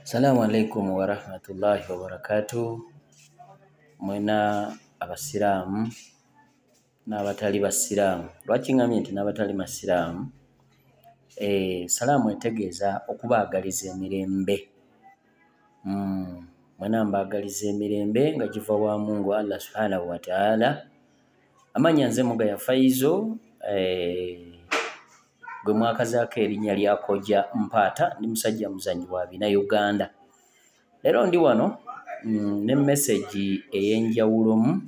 Assalamu alaikum wa rahmatullahi wa barakatuh. Mwena abasiramu n'abatali basiramu. Lwaki ngamye nti n'abatali masiramu? Salaamu etegeeza okubaagaliza emirembe. Mwena mbaagaliza emirembe nga giva wa Mungu Allah subhanahu wa ta'ala. Amanya nze Mugaya Faizo, gwe mwakazaako erinnya lya Kojja Mpaata, ndi musajja muzanyi wa bina Uganda. Leero ndi wano ne message ey'enjawulomu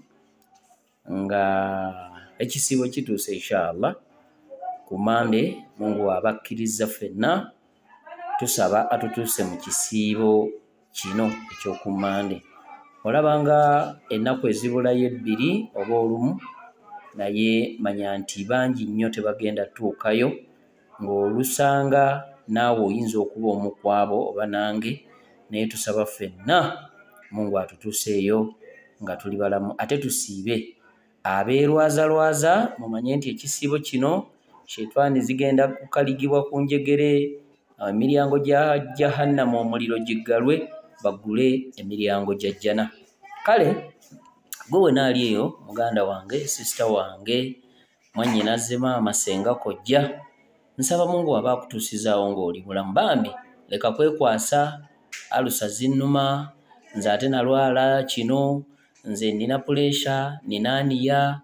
nga ekisiibo kituuse inshallah ku Monday. Mungu abakkiriza ffenna, tusaba atutuuse mu kisiibo kino eky'oku Monday. Olabanga ennaku ezibulayo ebbiri oba olumu, naye manya nti bangi nnyo tebagenda tuukayo, ng'olusanga naawe oyinza okuba omu ku abo oba nange, naye tusaba ffenna Mungu atutuuseeyo nga tuli balamu. Ate tusiibe abeerwazalwaza, mumanye nti ekisiibo kino Shaitani zigenda kukaligibwa ku njegere, emiryango gya Jahannama omuliro giggalwe, baggule emiryango gya Jana. Kale gwe wenaali eyo muganda wange, sisita wange, mwannyinaze maama, senga, kojja, nsaba Mungu aba akutuusizaawo ng'oli mulamu. Bambi leka kwekwasa alusa zinnuma, nze ate nalwala kino, nze nina puleesha, nina aniya,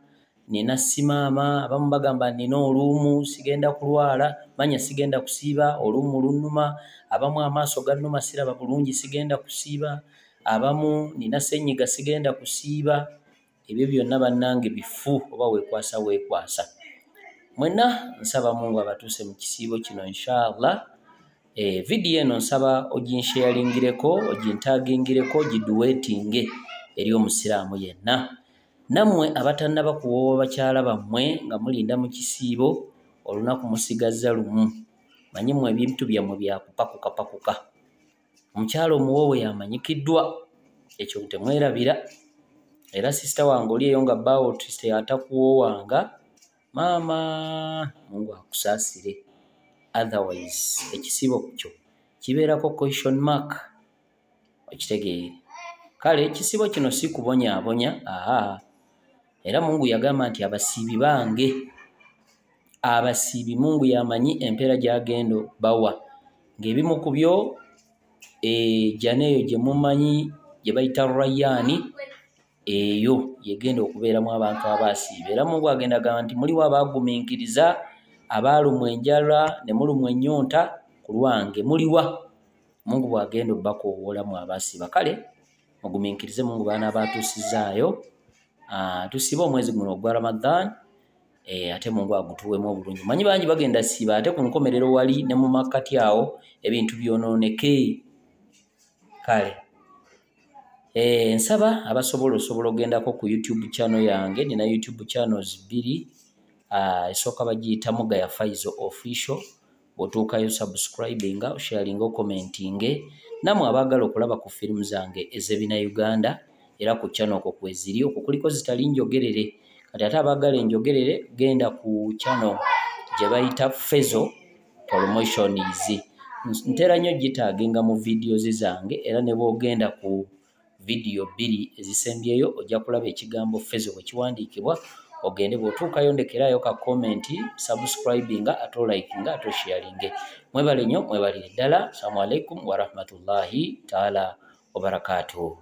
nina simaama, abamu bagamba nina oluumu sigenda kulwala, manya sigenda kusiiba, oluumu lunnuma, abamu amaaso gannuma siraba bulungi sigenda kusiiba, abamu nina ssenyiga sigenda kusiiba. Ebyo byonna bannange bifu, oba weekwasa weekwasa. Mwenna nsaba Mungu abatuuse mu kisiibo kino inshallah. Vidiyo eno nsaba oginsharingireko, ogintagingireko, giduwetinge eri omusiraamu yenna. Nammwe abatannaba kuwoowa bakyala bammwe nga mulinda mu kisiibo, olunaku musigaza lumu, manyi mmwe ebintu byammwe byakupakukapakuka. Omukyala omuwoowe yamanyikiddwa, ekyo temwerabira. Era sisita wange oli eyo nga bbaawo atakuwoowanga, maama Mungu akusaasire. Otherwise ekisiibo kyo kibeerako question mark, okitegeere. Kale ekisiibo kino si kubonyaabonya, era Mungu yagamba nti abasiibi bange, abasiibi Mungu yamanyi empeera gy'agenda bawa, ng'ebimu ku byo Jana eyo gye mumanyi gye bayita Rayyaani, eyo yegenda okubeeramu abantu abasiiba. Era Mungu agenda gamba nti muliwo abaagumiikiriza, abaalumwa enjala ne mulumwa ennyonta ku lwange, muliwa. Mungu bw'agenda obbakoowolamu abasiiba. Kale mugumiikirize Mungu baana abaatuusizaayo, tusiibe omwezi guno ogwa Ramadan, ate Mungu agutuwemu obulungi. Manyi bangi bagenda siiba ate ku nkomerero wali ne mu makkati awo ebintu byonooneke. Kale nsaba abasobola osobola ogendako ku YouTube channel yange. Nina YouTube channels 2, esooka bagiyita Mugaya Faizo Official. Bw'otuukayo subscribinga, osharinga, commentinge. Namwe abaagala okulaba ku firimu zange ez'ebina Uganda, era ku channel okwo kweziri, okwo kuliko zitali njogerere. Kati ate abaagala enjogerere genda ku channel gye bayita Fezo Promotions. Ntera nnyo gitaaginga mu videos zange, era ne bw'ogenda ku video 2 ezisembyeyo ojja kulaba ekigambo Fezo bwe kiwandiikibwa. Ogende bw'otuukayo ndekerayo ka komenti, subscribinga, ate olikinga, ate sharinge. Mwebale nnyo, mwebalire ddala. Assalamu alaikum wa rahmatullahi ta'ala wa barakatuh.